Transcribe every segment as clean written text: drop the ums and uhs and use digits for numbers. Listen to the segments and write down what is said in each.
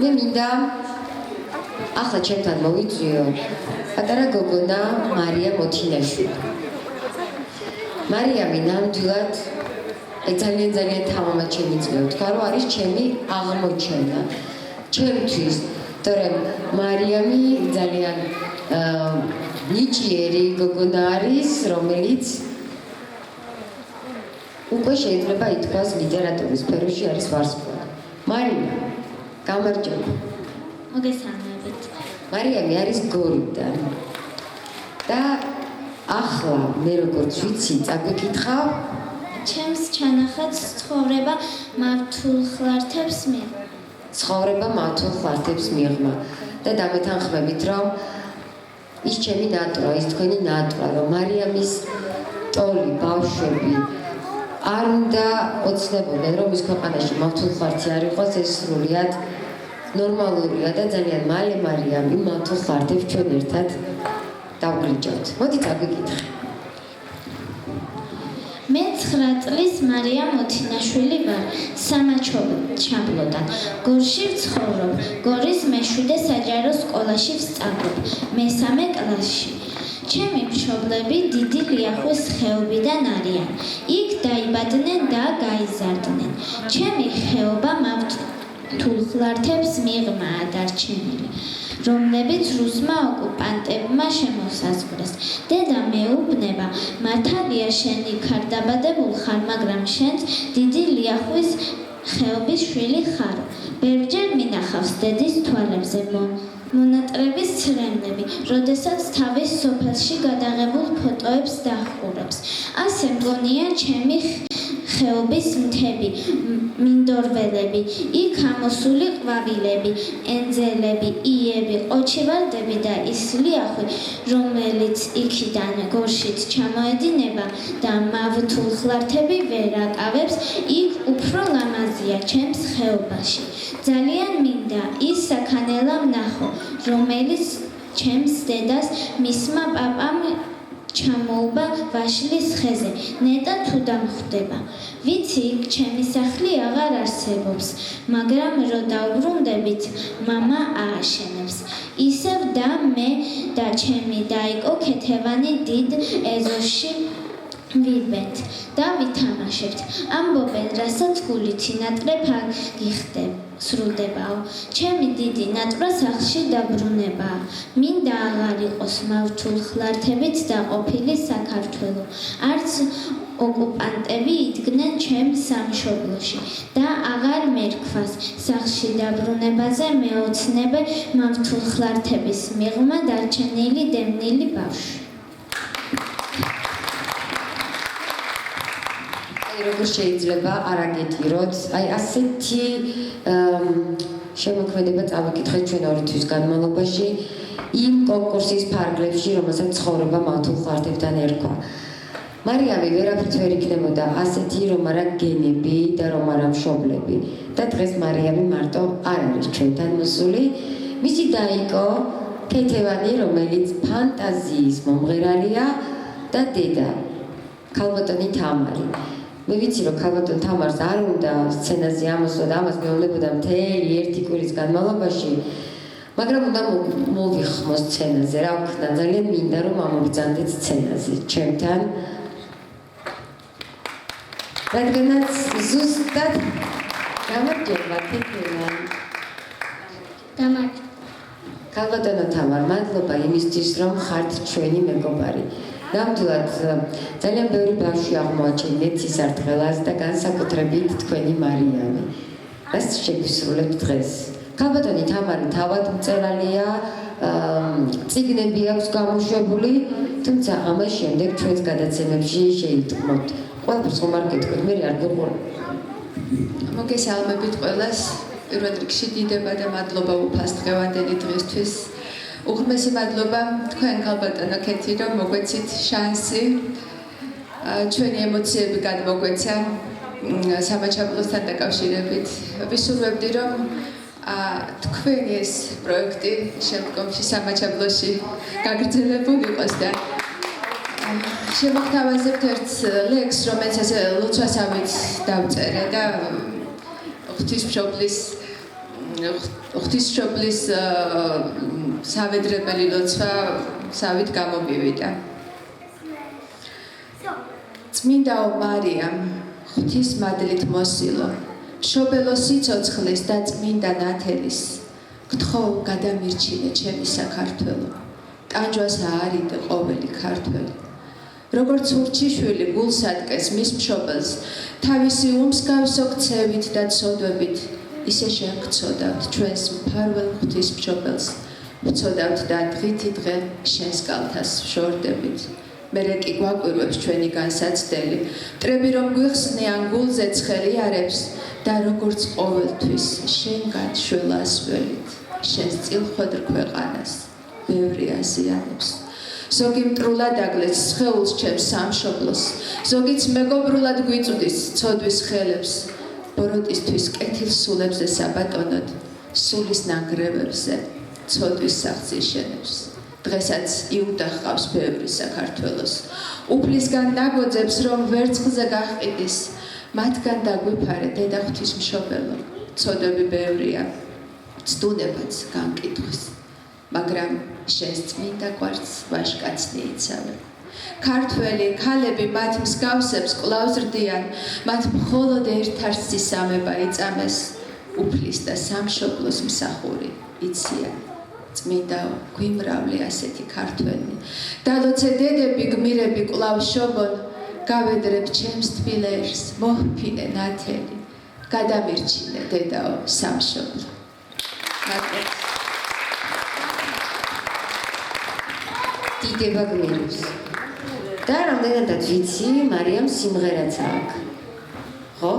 მე მინდა ახლა ჩემთან მოვიწვიო პატარა გოგონა მარია მოთინაშვილი. მარიამი ნამდვილად ძალიან თამამად შემიძლია თქვა, რომ არის ჩემი აღმოჩენა. ჩემთვის, თორემ მარიამი ძალიან ნიჭიერი გოგონა არის, რომელიც უკვე შეიძლება ითქვას ლიტერატურის სფეროში არის ვარსკვლავი. მარია, გამარჯობა. მოგესალმებით. მარიამი არის გორიდან. და ახლა მე როგორც ვიცი, წაგვიკითხავ ჩემს ჩანახატს ცხოვრება მართულ ხლართებს მიღმა. ცხოვრება მართულ ხლართებს მიღმა. და დამეთანხმებით, რომ ის ჩემი ნატვრა, ის თქვენი ნატვრა, რომ მარიამის ტოლი, ბავშვები არ უნდა ოცნებოდნენ, რომ ის ქვეყანაში მართულ ხლართი არ იყოს, ეს სრულიად ნორმალურია და ძალიან მალე მარიამი მართულ ხლართებს ჩვენ ერთად დავგლიჯავთ. მოდი წაგვიკითხე. მე 9 წლის მარია მოთინაშვილი ვარ. სამაჩაბლოდან. გორში ვცხოვრობ. გორის მე-7 საჯარო სკოლაში ვსწავლობ. მე-3 კლასში. ჩემი მშობლები დიდი ლიახვის ხეობიდან არიან. იქ დაიბადნენ და გაიზარდნენ. ჩემი ხეობა მართულ ხლართებს მიღმაა დარჩენილი, რომლებიც რუსმა ოკუპანტებმა შემოსაზღვრეს. დედა მეუბნება, მართალია შენ იქ არ დაბადებულ ხარ, მაგრამ შენც დიდი ლიახვის ხეობის შვილი ხარ. ბევრჯერ მინახავს დედის თვალებზე მონატრების ცრემლები, როდესაც თავის სოფელში გადაღებულ ფოტოებს დაჰყურებს. ასე მგონია ჩემი ხეობის მთები, მინდორველები, იქ ამოსული ყვავილები, ენძელები, იები, ყოჩივარდები და ის ლიახვი, რომელიც იქიდან გორშით ჩამოედინება და მავთულ ხლართები ვერ აკავებს, იქ უფრო ლამაზია ჩემს ხეობაში. ძალიან მინდა ის საქანელა ვნახო, რომელიც ჩემს დედას მისმა პაპამ ჩამოუვა ვაშლის ხეზე. ნეტა თუ დამხვდება. ვიცი, იქ ჩემი სახლი აღარ არსებობს, მაგრამ რო დავბრუნდებით, მამა ააშენებს. ისევ და მე და ჩემი დაიკო ქეთევანი დიდ ეზოში ვიბეთ და ვითამაშებთ. ამბობენ, რასაც გულითი ნატრებ სრულდებაო. ჩემი დიდი ნატვრა სახლში დაბრუნებაა. მინდა აღარ იყოს მავთულ ხლართებით დაყოფილი საქართველო. არც ოკუპანტები იდგნენ ჩემს სამშობლოში და აღარ მერქვას სახლში დაბრუნებაზე მეოცნებე მავთულ ხლართების მიღმა დარჩენილი დევნილი ბავშვი. როგორ შეიძლება არ აგეტიროთ, ასეთი შემოქმედება წავიკითხეთ ჩვენ 2 თვის განმავლობაში იმ კონკურსის ფარგლებში, რომელსაც ცხოვრება მართულ ხლართებთან ერქვა. მარიამი ვერაფრით ვერ იქნებოდა ასეთი, რომ არა გენები და რომ არა მშობლები. და დღეს მარიამი მარტო არ არის ჩვენთან მოსული. მისი დაიკო ქეთევანი, რომელიც ფანტაზიის მომღერალია და დედა ქალბატონი თამარი. მე ვიცი, რომ ქალბატონ თამარს არ უნდა სცენაზე ამოსვლა და ამას მეუბნებოდა მთელი 1 კვირის განმავლობაში, მაგრამ უნდა მოვიხმო სცენაზე, რა ვქნა, ძალიან მინდა, რომ ამობრძანდეთ სცენაზე ჩემთან. რადგანაც ზუსტად გამარჯობა ქეთევანი. გამარჯობა. ქალბატონო თამარ, მადლობა იმისთვის, რომ ხართ ჩვენი მეგობარი. ნამდვილად ძალიან ბევრი ბავშვი აღმოაჩენიეთ სისარტყელას და განსაკუთრებით თქვენი მარიამი. რას შეგვისრულებთ დღეს? ქალბატონი თამარი თავად მწერალია, წიგნები აქვს გამოშვებული, თუმცა ამას შემდეგ ჩვენს გადაცემებში შეიტყმოთ. ყველაფერს ხომ არ გეტყვით, მე არ გიყურებ. მოგესალმებით ყველას. პირველ რიგში დიდება და მადლობა უფალს დღევანდელი დღისთვის. უღრმესი მადლობა თქვენ ქალბატონო ქეთი, რომ მოგვეცით შანსი ჩვენი ემოციები გადმოგვეცა სამაჩაბლოსთან დაკავშირებით. ვისურვებდი, რომ თქვენი ეს პროექტი შემდგომში სამაჩაბლოში გაგრძელებულ იყოს და შემოგთავაზებთ ერთ ლექსს, რომელსაც ლოცვასავით დავწერე და ღვთისმშობლის ღვთისმშობლის სავედრებელი ლოცვა სავით გამომივიდა. წმინდაო მარიამ, ღვთის მადლით მოსილო, მშობელო სიცოცხლის და წმინდა ნათელის, გთხოვ გადამირჩინე ჩემი საქართველო, ტანჯვას აარიდე ყოველი ქართველი. როგორც ურჩიშვილი გულს ატკეს მის მშობელს, თავისი უმსგავსო ქცევით და ცოდვებით, ისე შევგცოდავთ ჩვენს მფარველ ღვთისმშობელს, ვცოდავთ და დღითი დღე შენს კალთას ვშორდებით. მერე კი გვაკვირვებს ჩვენი განსაცდელი, მტრები რომ გვიხსნიან გულზე ცხელიარებს და როგორც ყოველთვის შენგან შველასველით, შენს წილხვედრ ქვეყანას ბევრი აზიანებს. ზოგი მტრულად აგლեց სხეულს ჩემს სამშობლოს, ზოგიც მეგობრულად გვიწვდის ცოდვის ხელებს, ბოროტისთვის კეთილ სულებზე საბატონოდ, სულის ნანგრევებზე ცოდვის სახლს იშენებს. დღესაც იუდა ჰყავს ბევრი საქართველოს, უფლისგან ნაგვოძებს რომ ვერცხლზე გაჰყიდის, მათგან დაგვიფარე დედა ღვთისმშობელო, ცოდვები ბევრია, ცდუნებაც განკითხვის, მაგრამ შენს წმინდა კვართს ვაშკაცნი იცავენ. ქართველი ქალები მათ მსგავსებს კვლავ ზრდიან, მათ მხოლოდ ერთ არსი სამება იწამეს, უფლის და სამშობლოს მსახური იციან. წმინდაო, გვიმრავლე ასეთი ქართველი, დალოცე დედები გმირები კვლავ შობონ, გავედრებ ჩემს თბილერს, მოჰფინე ნათელი, გადამირჩინე დედაო სამშობლო. დიდება გმირებს. და რამდენადაც ვიცი, მარიამ სიმღერაც აქვს. ხო?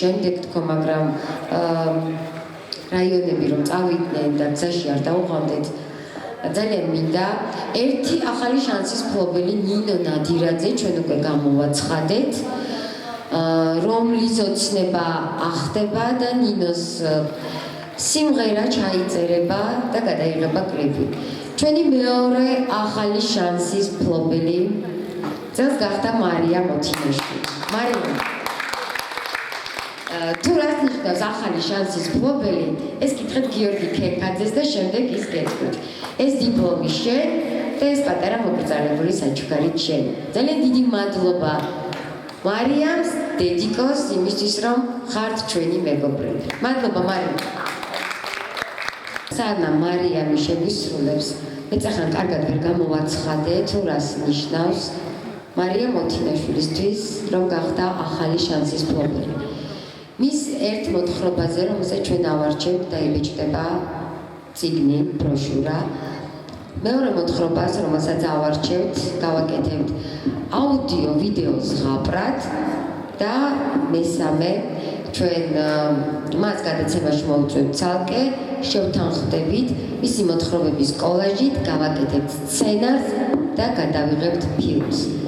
შემდეგ თქო, მაგრამ რაიონები რომ წავიდნენ და გზაში არ დაუყავდეთ, ძალიან მინდა ერთი ახალი შანსის მფლობელი ნინო ნადირაძე ჩვენ უკვე გამოვაცხადეთ, რომლის ოცნება ახდება და ნინოს სიმღერა ჩაიწერება და გადაიღება კლიპი. ჩვენი მეორე ახალი შანსის მფლობელი წელს გახდა მარია მოთინაშვილი. მარია თუ რას ნიშნავს ახალი შანსის მფლობელი, ეს კითხეთ გიორგი ქერქაძეს და შემდეგ ის გეტყვით. ეს დიპლომი შენ და ეს პატარა მოკრძალებული საჩუქარით შენ. ძალიან დიდი მადლობა მარიამს, დედიკოს იმისთვის, რომ ხართ ჩვენი მეგობრები. მადლობა მარია. სანამ მარიამი შეგვისრულებს, მეცახან კარგად ვერ გამოვაცხადე თუ რას ნიშნავს მარია მოთინაშვილისთვის, რომ გახდა ახალი შანსის მფლობელი. მის ერთ მოთხრობაზე, რომელსაც ჩვენ ავარჩევთ და იბეჭდება წიგნი, ბროშურა. მეორე მოთხრობას, რომელსაც ავარჩევთ, გავაკეთებთ აუდიო, ვიდეო ზღაპრად და მესამე ჩვენ მას გადაცემაში მოვუწევთ ცალკე, შევთანხმდებით მისი მოთხრობების კოლაჟით, გავაკეთებთ სცენარს და გადავიღებთ ფილმს.